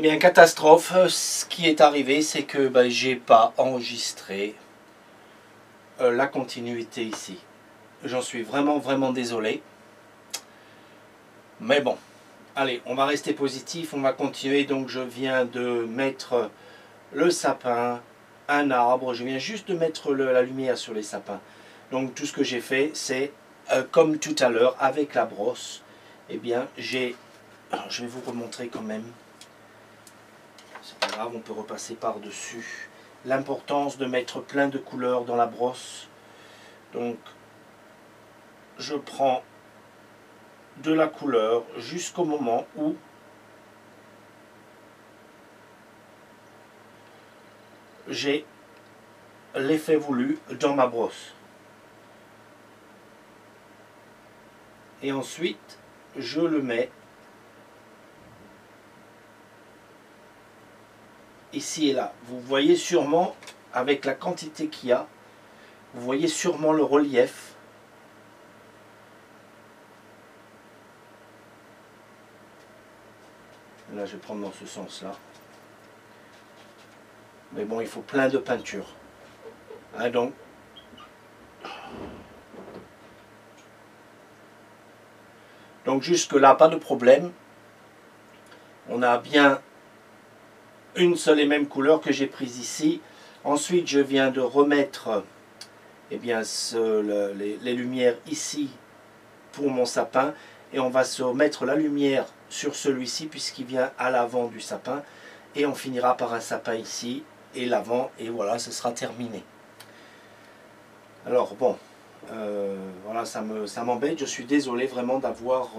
bien, catastrophe, ce qui est arrivé, c'est que j'ai pas enregistré la continuité ici. J'en suis vraiment désolé. Mais bon, allez, on va rester positif, on va continuer. Donc je viens de mettre le sapin, un arbre, je viens juste de mettre la lumière sur les sapins. Donc tout ce que j'ai fait, c'est comme tout à l'heure avec la brosse, eh bien je vais vous remontrer quand même. C'est pas grave, on peut repasser par-dessus. L'importance de mettre plein de couleurs dans la brosse. Donc, je prends de la couleur jusqu'au moment où j'ai l'effet voulu dans ma brosse. Et ensuite, je le mets ici et là. Vous voyez sûrement, avec la quantité qu'il y a, vous voyez sûrement le relief. Là, je vais prendre dans ce sens-là. Mais bon, il faut plein de peinture. Hein, donc jusque-là, pas de problème. On a bien une seule et même couleur que j'ai prise ici. Ensuite, je viens de remettre bien, les lumières ici pour mon sapin. Et on va se mettre la lumière sur celui-ci puisqu'il vient à l'avant du sapin. Et on finira par un sapin ici et l'avant. Et voilà, ce sera terminé. Alors bon, voilà, ça m'embête. Je suis désolé vraiment d'avoir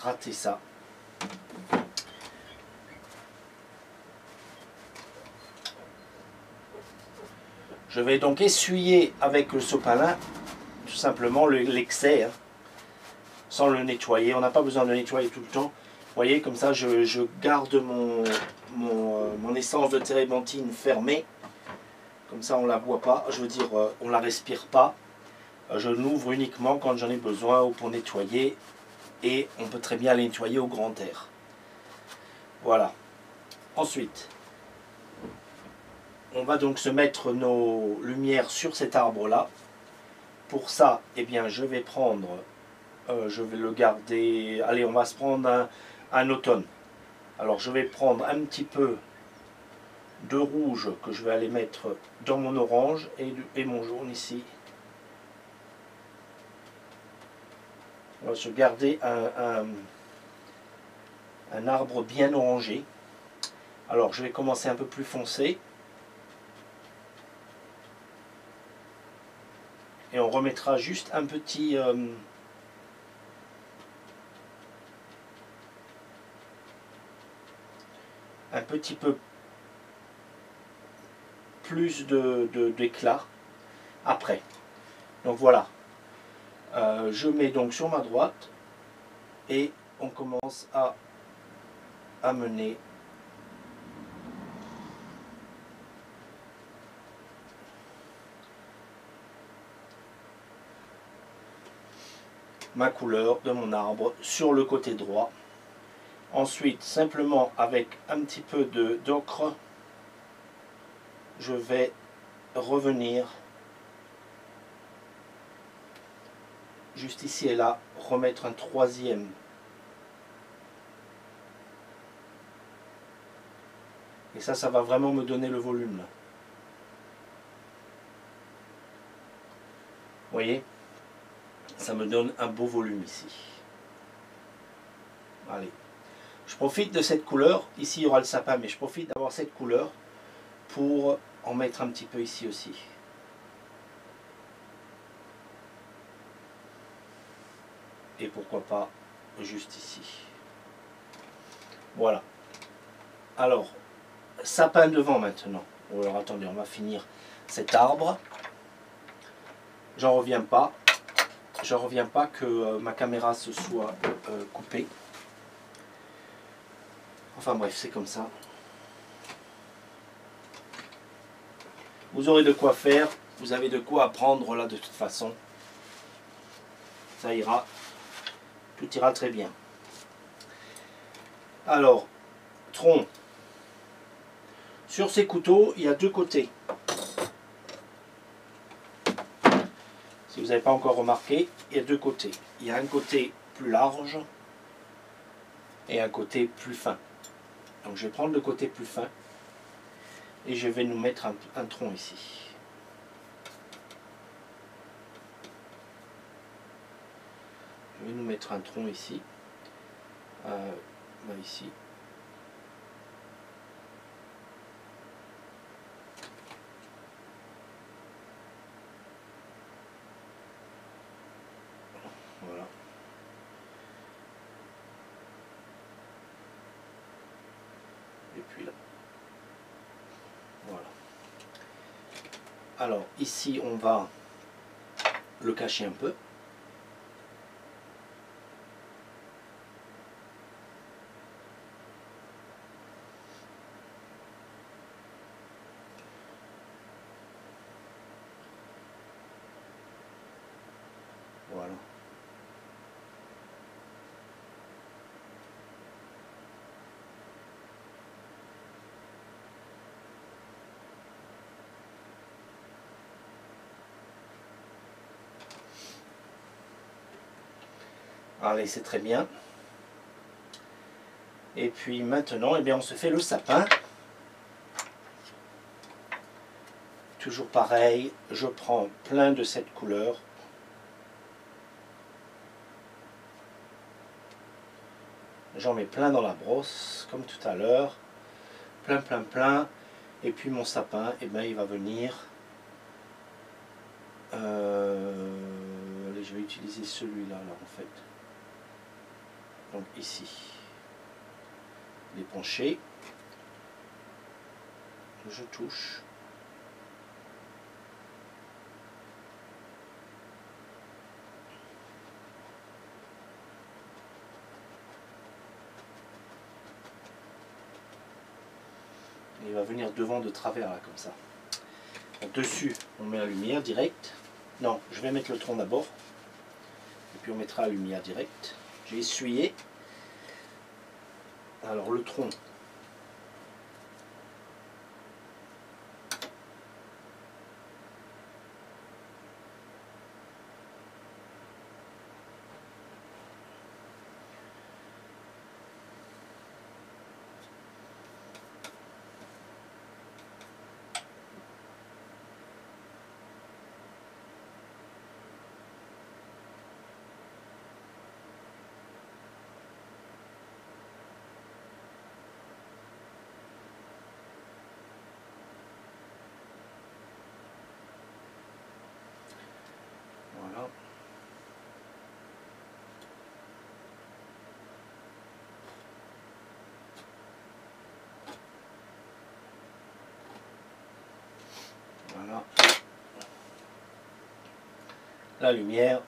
raté ça. Je vais donc essuyer avec le sopalin tout simplement l'excès, hein, sans le nettoyer. On n'a pas besoin de nettoyer tout le temps. Vous voyez, comme ça, je garde mon essence de térébenthine fermée. Comme ça, on ne la voit pas. Je veux dire, on ne la respire pas. Je l'ouvre uniquement quand j'en ai besoin ou pour nettoyer. Et on peut très bien les nettoyer au grand air. Voilà. Ensuite, on va donc se mettre nos lumières sur cet arbre-là. Pour ça, eh bien, je vais prendre, je vais le garder, allez, on va se prendre un automne. Alors, je vais prendre un petit peu de rouge que je vais aller mettre dans mon orange et mon jaune ici. On va se garder un arbre bien orangé. Alors, je vais commencer un peu plus foncé. Et on remettra juste un petit peu plus d'éclat après. Donc voilà. Je mets donc sur ma droite et on commence à amener ma couleur de mon arbre sur le côté droit. Ensuite, simplement avec un petit peu d'ocre, je vais revenir juste ici et là, remettre un troisième. Et ça va vraiment me donner le volume. Là. Vous voyez? Ça me donne un beau volume ici. Allez. Je profite de cette couleur. Ici, il y aura le sapin, mais je profite d'avoir cette couleur pour en mettre un petit peu ici aussi. Et pourquoi pas juste ici. Voilà. Alors, sapin devant maintenant. Alors attendez, on va finir cet arbre. J'en reviens pas. Je ne reviens pas que ma caméra se soit coupée. Enfin bref, c'est comme ça. Vous aurez de quoi faire. Vous avez de quoi apprendre là de toute façon. Ça ira. Tout ira très bien. Alors, tronc. Sur ces couteaux, il y a deux côtés. Si vous n'avez pas encore remarqué, il y a deux côtés. Il y a un côté plus large et un côté plus fin. Donc je vais prendre le côté plus fin et je vais nous mettre un tronc ici. Je vais nous mettre un tronc ici. Ici. Voilà. Et puis là. Voilà. Alors ici on va le cacher un peu. Voilà. Allez, c'est très bien. Et puis maintenant, eh bien, on se fait le sapin. Toujours pareil, je prends plein de cette couleur. J'en mets plein dans la brosse, comme tout à l'heure. Plein, plein, plein. Et puis mon sapin, eh bien, il va venir. Allez, je vais utiliser celui-là, là, en fait. Donc ici. L'épancher. Je touche. Il va venir devant de travers là comme ça. Donc, dessus on met la lumière directe. Non, je vais mettre le tronc d'abord. Et puis on mettra la lumière directe. J'ai essuyé. Alors le tronc. Voilà. Voilà. La lumière.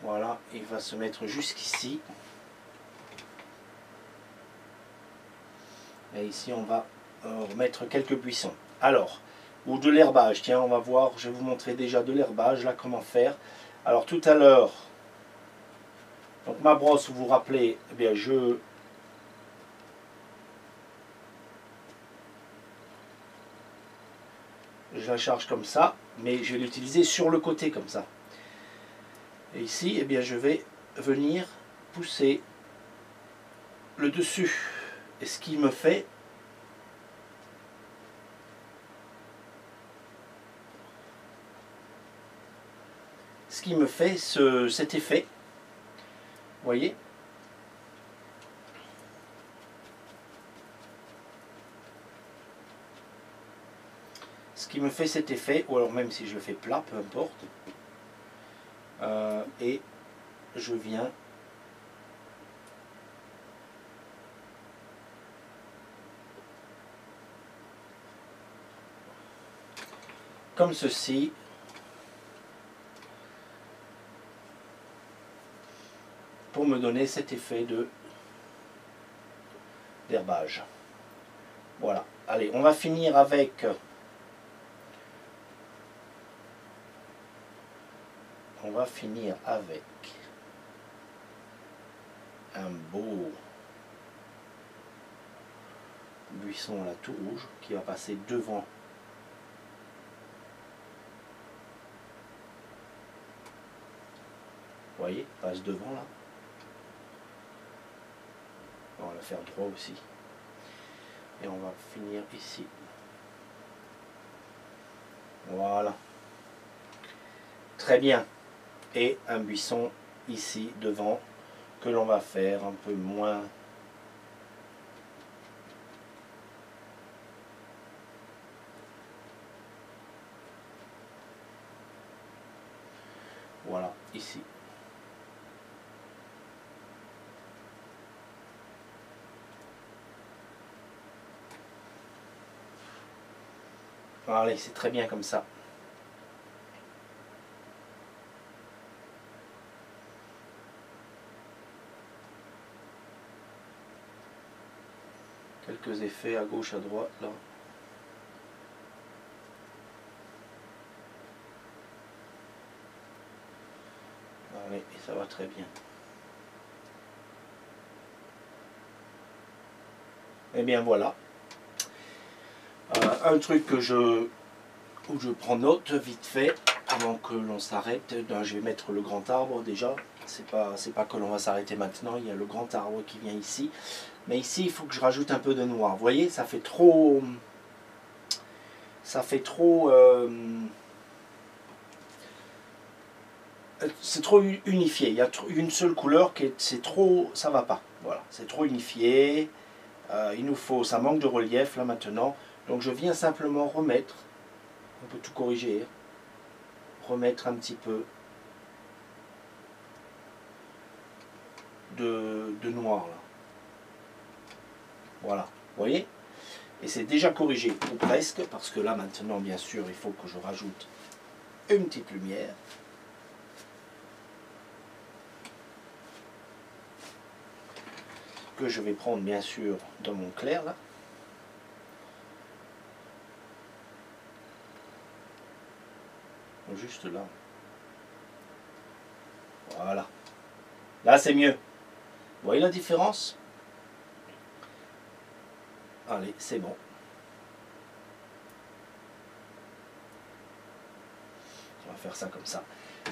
Voilà, il va se mettre jusqu'ici. Et ici, on va remettre quelques buissons. Alors, ou de l'herbage. Tiens, on va voir, je vais vous montrer déjà de l'herbage, là, comment faire. Alors, tout à l'heure, donc ma brosse, vous vous rappelez, eh bien, je la charge comme ça, mais je vais l'utiliser sur le côté, comme ça. Et ici, eh bien, je vais venir pousser le dessus. Et ce qui me fait cet effet, vous voyez, ce qui me fait cet effet, ou alors même si je le fais plat, peu importe, et je viens comme ceci. pour me donner cet effet d'herbage. Voilà. Allez, on va finir avec un beau buisson là tout rouge qui va passer devant. Vous voyez, passe devant là. On va le faire droit aussi. Et on va finir ici. Voilà. Très bien. Et un buisson ici devant que l'on va faire un peu moins. Voilà, ici. Allez, c'est très bien comme ça. Quelques effets à gauche, à droite, là. Allez, et ça va très bien. Et bien voilà. Un truc où je prends note vite fait avant que l'on s'arrête. Je vais mettre le grand arbre déjà. C'est pas que l'on va s'arrêter maintenant. Il y a le grand arbre qui vient ici. Mais ici, il faut que je rajoute un peu de noir. Vous voyez, ça fait trop. C'est trop unifié. Il y a une seule couleur qui c'est trop. Ça va pas. Voilà, c'est trop unifié. Il nous faut. Ça manque de relief là maintenant. Donc je viens simplement remettre. On peut tout corriger. Hein, remettre un petit peu de noir là. Voilà, vous voyez? Et c'est déjà corrigé, ou presque, parce que là maintenant bien sûr il faut que je rajoute une petite lumière. Que je vais prendre bien sûr dans mon clair là. Juste là. Voilà. Là c'est mieux. Vous voyez la différence? Allez, c'est bon. On va faire ça comme ça.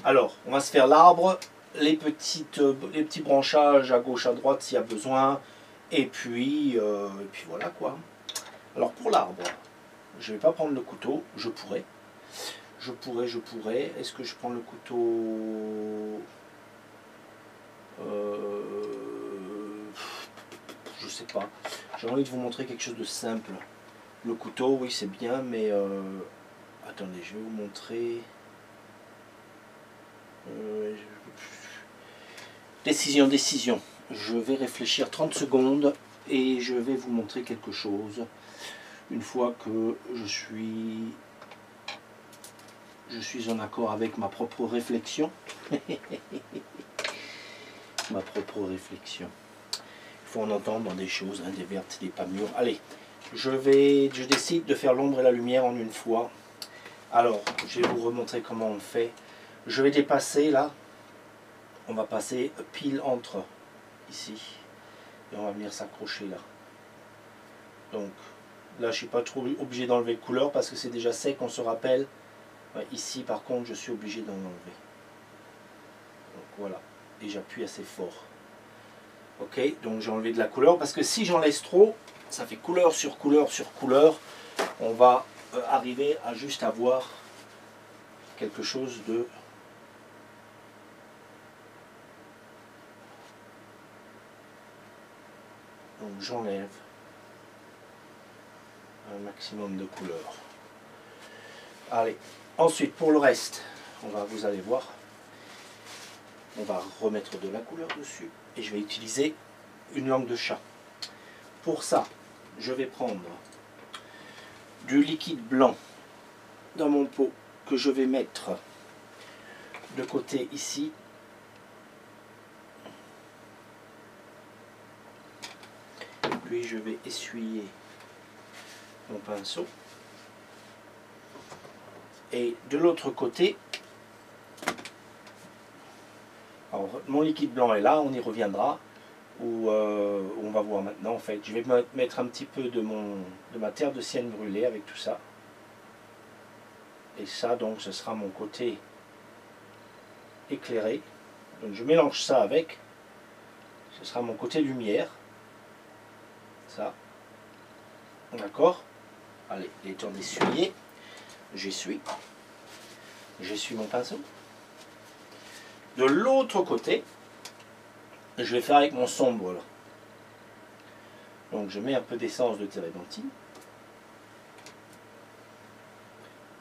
Alors, on va se faire l'arbre, les petits branchages à gauche, à droite s'il y a besoin. Et puis voilà quoi. Alors pour l'arbre, je ne vais pas prendre le couteau. Je pourrais. Est-ce que je prends le couteau? Je sais pas. J'ai envie de vous montrer quelque chose de simple. Le couteau, oui, c'est bien, mais attendez, je vais vous montrer. Décision. Je vais réfléchir 30 secondes et je vais vous montrer quelque chose. Une fois que je suis en accord avec ma propre réflexion. Ma propre réflexion. Il faut en entendre des choses, hein, des vertes, des pas mûres. Allez, je décide de faire l'ombre et la lumière en une fois. Alors, je vais vous remontrer comment on fait. Je vais dépasser là. On va passer pile entre ici. Et on va venir s'accrocher là. Donc, là, je ne suis pas trop obligé d'enlever de couleur parce que c'est déjà sec, on se rappelle. Ouais, ici, par contre, je suis obligé d'en enlever. Donc, voilà. Et j'appuie assez fort. Ok, donc j'ai enlevé de la couleur parce que si j'en laisse trop, ça fait couleur sur couleur sur couleur. On va arriver à juste avoir quelque chose de... Donc j'enlève un maximum de couleurs. Allez, ensuite pour le reste, vous allez voir, on va remettre de la couleur dessus et je vais utiliser une langue de chat. Pour ça, je vais prendre du liquide blanc dans mon pot que je vais mettre de côté ici. puis je vais essuyer mon pinceau. Et de l'autre côté, alors, mon liquide blanc est là, on y reviendra, où on va voir maintenant en fait. Je vais mettre un petit peu de ma terre de sienne brûlée avec tout ça. Et ça donc ce sera mon côté éclairé. Donc je mélange ça avec, ce sera mon côté lumière. Ça. D'accord? Allez, il est temps d'essuyer. J'essuie mon pinceau. De l'autre côté, je vais faire avec mon sombre là. Donc je mets un peu d'essence de térébenthine.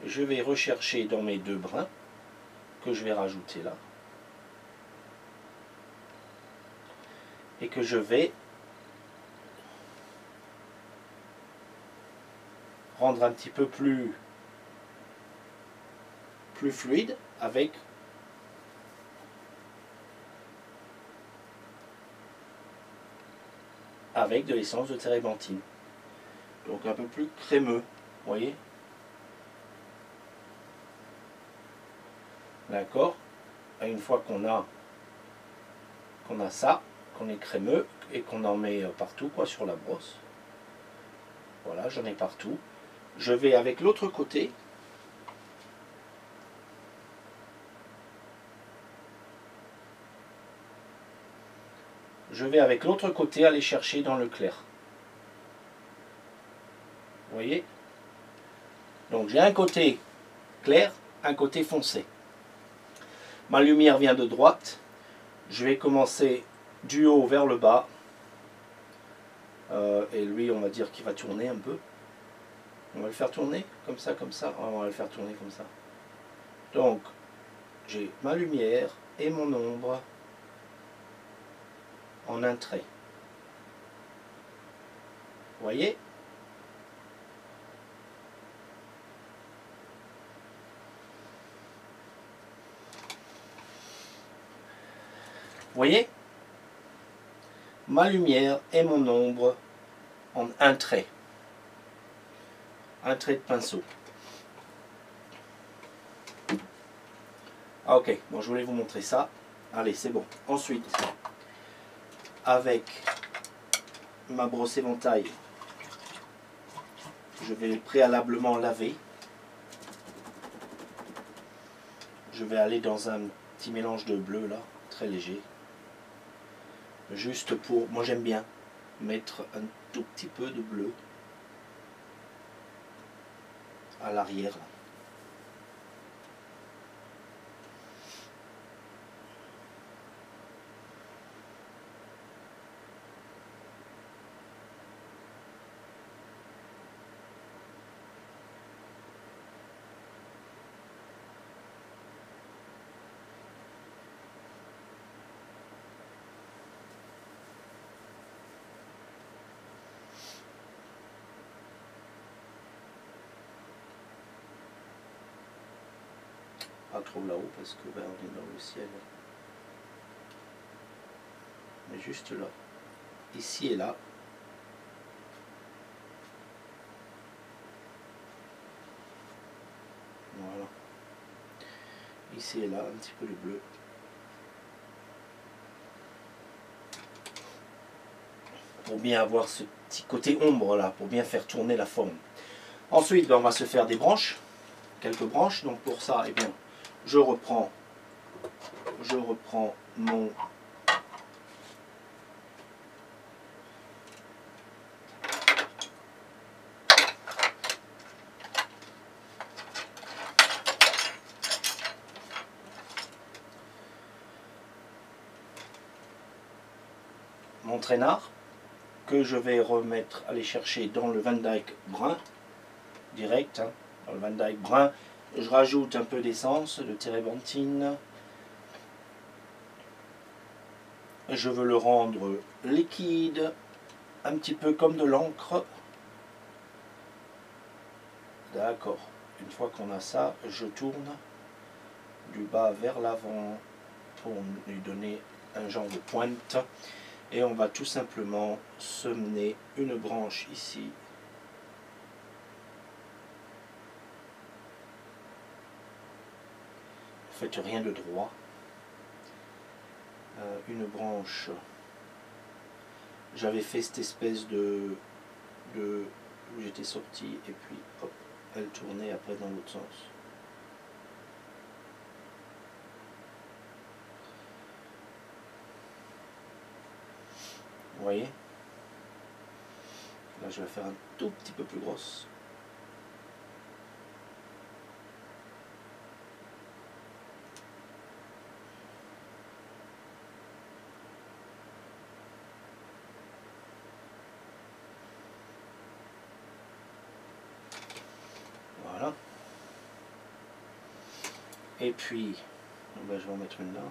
Je vais rechercher dans mes deux brins que je vais rajouter là. Et que je vais rendre un petit peu plus fluide avec de l'essence de térébenthine. Donc un peu plus crémeux, vous voyez? D'accord? Et une fois qu'on a ça, qu'on est crémeux et qu'on en met partout quoi sur la brosse. Voilà, j'en ai partout. Je vais avec l'autre côté aller chercher dans le clair. Vous voyez? Donc j'ai un côté clair, un côté foncé. Ma lumière vient de droite. Je vais commencer du haut vers le bas. Et lui, on va dire qu'il va tourner un peu. On va le faire tourner comme ça, comme ça. On va le faire tourner comme ça. Donc, j'ai ma lumière et mon ombre en un trait. Vous voyez? Vous voyez? Ma lumière et mon ombre en un trait. Un trait de pinceau. Ah, ok, bon, je voulais vous montrer ça. Allez, c'est bon. Ensuite, avec ma brosse éventail, je vais préalablement laver. Je vais aller dans un petit mélange de bleu là, très léger. Juste pour, moi j'aime bien mettre un tout petit peu de bleu à l'arrière. Pas trop là-haut parce que ben, on est dans le ciel. Mais juste là. Ici et là. Voilà. Ici et là, un petit peu de bleu. Pour bien avoir ce petit côté ombre là, pour bien faire tourner la forme. Ensuite, ben, on va se faire des branches. Quelques branches. Donc pour ça, eh bien, je reprends mon traînard que je vais aller chercher dans le Van Dyke brun direct, hein, dans le Van Dyke brun. Je rajoute un peu d'essence de térébenthine. Je veux le rendre liquide, un petit peu comme de l'encre. D'accord. Une fois qu'on a ça, je tourne du bas vers l'avant pour lui donner un genre de pointe. Et on va tout simplement semer une branche ici. Ne faites rien de droit. Une branche. J'avais fait cette espèce de où j'étais sorti et puis hop, elle tournait après dans l'autre sens. Vous voyez? Là je vais faire un tout petit peu plus grosse. Voilà. Et puis, ben, je vais en mettre une là.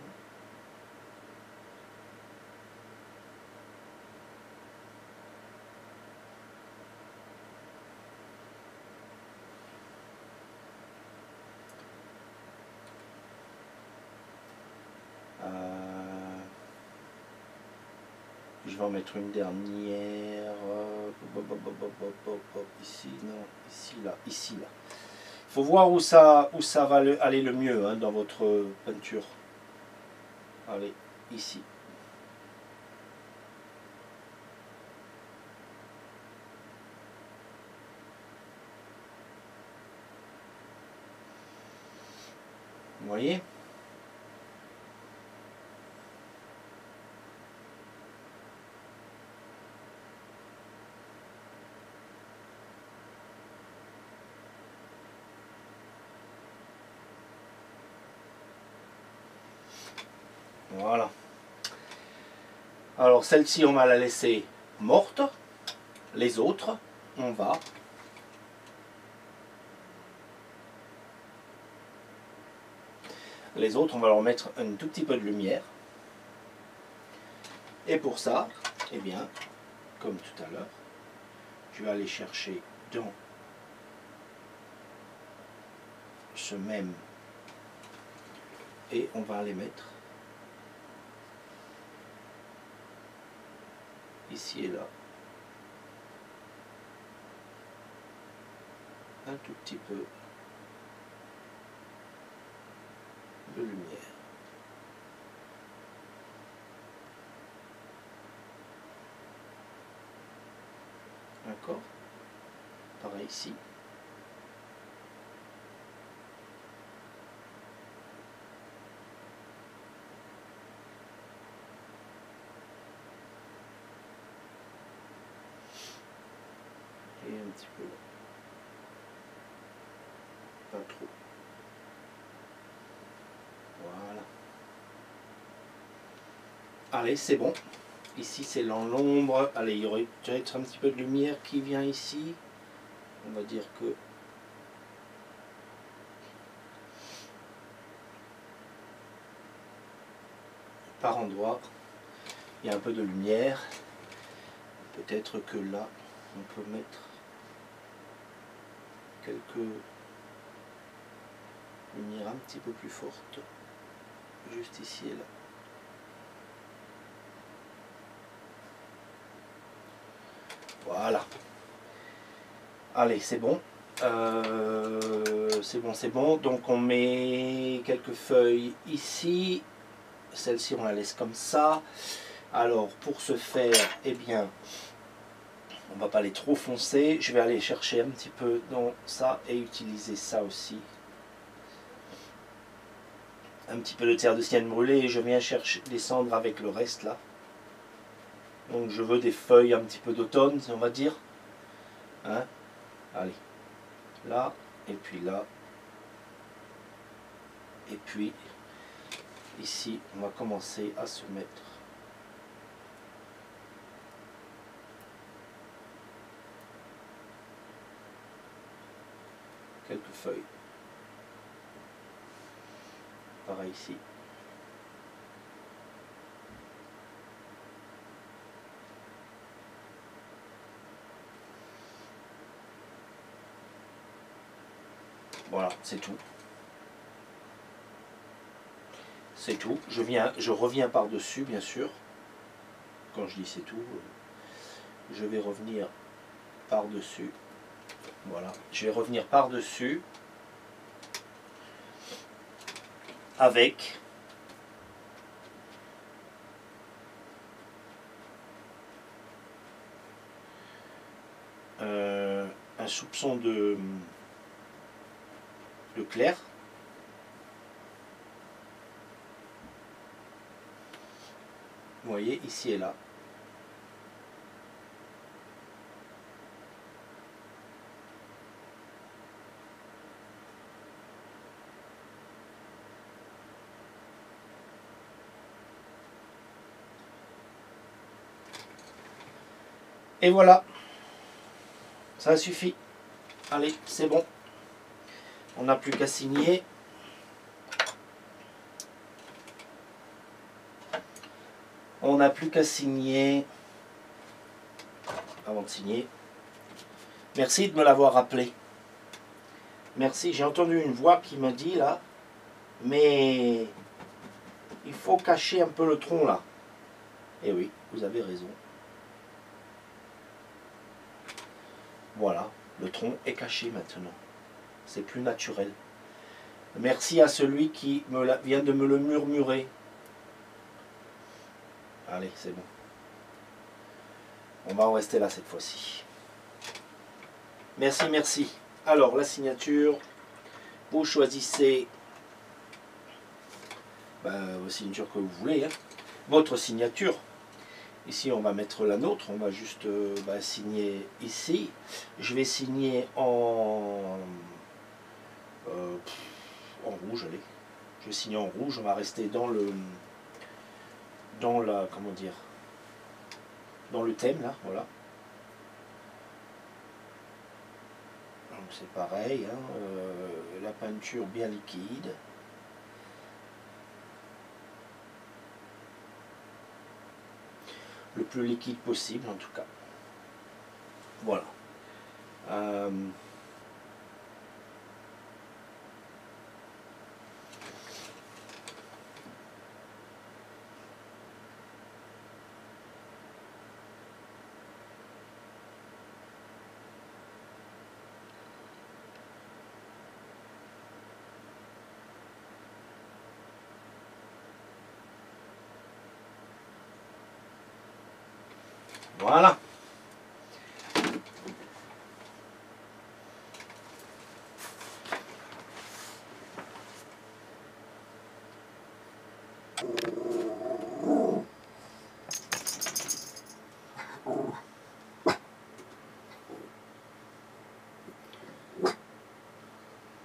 Je vais en mettre une dernière. Ici, non, ici, là, ici, là. Il faut voir où ça va aller le mieux hein, dans votre peinture. Allez, ici. Vous voyez? Voilà. Alors celle-ci, on va la laisser morte. Les autres, on va leur mettre un tout petit peu de lumière. Et pour ça, eh bien, comme tout à l'heure, je vais aller chercher dans ce même et on va les mettre ici et là. Un tout petit peu de lumière. D'accord? Pareil ici. Et un petit peu là. Pas trop. Voilà. Allez, c'est bon. Ici, c'est dans l'ombre. Allez, il y aurait peut-être un petit peu de lumière qui vient ici. On va dire que par endroit, il y a un peu de lumière. Peut-être que là, on peut mettre quelques lumières un petit peu plus fortes. Juste ici et là. Voilà. Allez, c'est bon. C'est bon. Donc on met quelques feuilles ici. Celle-ci, on la laisse comme ça. Alors, pour ce faire, eh bien, on va pas aller trop foncer. Je vais aller chercher un petit peu dans ça et utiliser ça aussi. Un petit peu de terre de sienne brûlée et je viens descendre avec le reste là. Donc je veux des feuilles un petit peu d'automne, on va dire. Hein? Allez. Là, et puis là. Et puis, ici, on va commencer à se mettre quelques feuilles. Pareil ici. Voilà, c'est tout. C'est tout. Je reviens par-dessus, bien sûr. quand je dis c'est tout, je vais revenir par-dessus. Voilà, je vais revenir par-dessus avec un soupçon de clair. Vous voyez, ici et là. Et voilà, ça suffit. Allez, c'est bon. On n'a plus qu'à signer. On n'a plus qu'à signer. Avant de signer. Merci de me l'avoir rappelé. Merci, j'ai entendu une voix qui m'a dit là, mais il faut cacher un peu le tronc là. Et oui, vous avez raison. Voilà, le tronc est caché maintenant. C'est plus naturel. Merci à celui qui vient de me le murmurer. Allez, c'est bon. On va en rester là cette fois-ci. Merci, merci. Alors, la signature. Vous choisissez la signature que vous voulez. Hein. Votre signature. Ici, on va mettre la nôtre. On va juste signer ici. Je vais signer en rouge. Allez. Je vais signer en rouge. On va rester dans le thème là. Voilà. Donc c'est pareil. Hein, la peinture bien liquide. Le plus liquide possible en tout cas. Voilà. Voilà.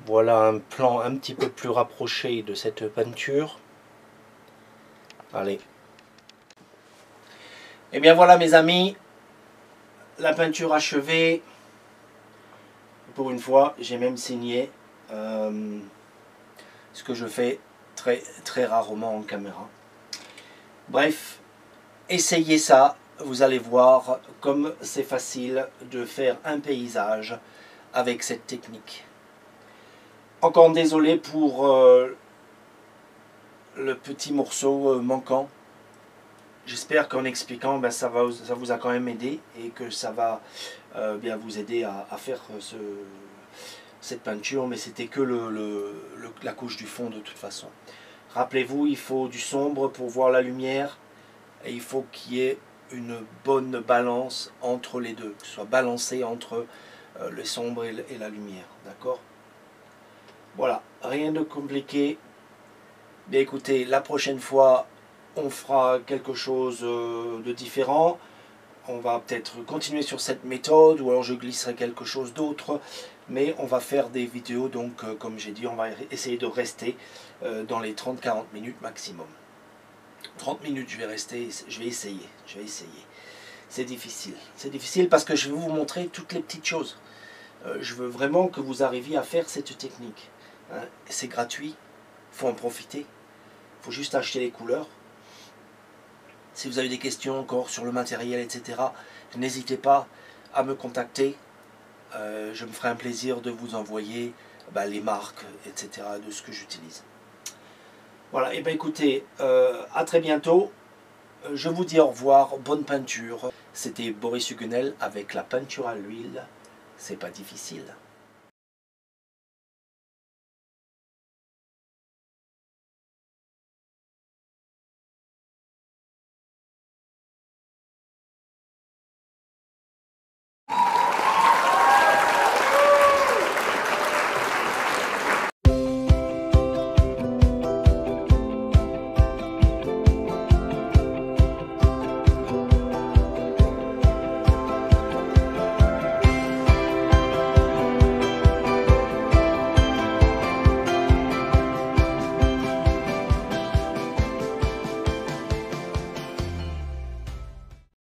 Voilà un plan un petit peu plus rapproché de cette peinture. Allez. Et bien voilà mes amis, la peinture achevée. Pour une fois, j'ai même signé ce que je fais très rarement en caméra. Bref, essayez ça, vous allez voir comme c'est facile de faire un paysage avec cette technique. Encore désolé pour le petit morceau manquant. J'espère qu'en expliquant, ça vous a quand même aidé et que ça va bien vous aider à faire cette peinture, mais c'était que la couche du fond de toute façon. Rappelez-vous, il faut du sombre pour voir la lumière et il faut qu'il y ait une bonne balance entre les deux, que ce soit balancé entre le sombre et la lumière, d'accord? Voilà, rien de compliqué. Bien écoutez, la prochaine fois, on fera quelque chose de différent. On va peut-être continuer sur cette méthode ou alors je glisserai quelque chose d'autre. Mais on va faire des vidéos, donc comme j'ai dit, on va essayer de rester dans les 30-40 minutes maximum. 30 minutes, je vais essayer. C'est difficile parce que je vais vous montrer toutes les petites choses. Je veux vraiment que vous arriviez à faire cette technique. Hein. C'est gratuit, il faut en profiter. Il faut juste acheter les couleurs. Si vous avez des questions encore sur le matériel, etc., n'hésitez pas à me contacter. Je me ferai un plaisir de vous envoyer les marques, etc., de ce que j'utilise. Voilà, et bien écoutez, à très bientôt. Je vous dis au revoir, bonne peinture. C'était Boris Huguenel avec la peinture à l'huile. C'est pas difficile.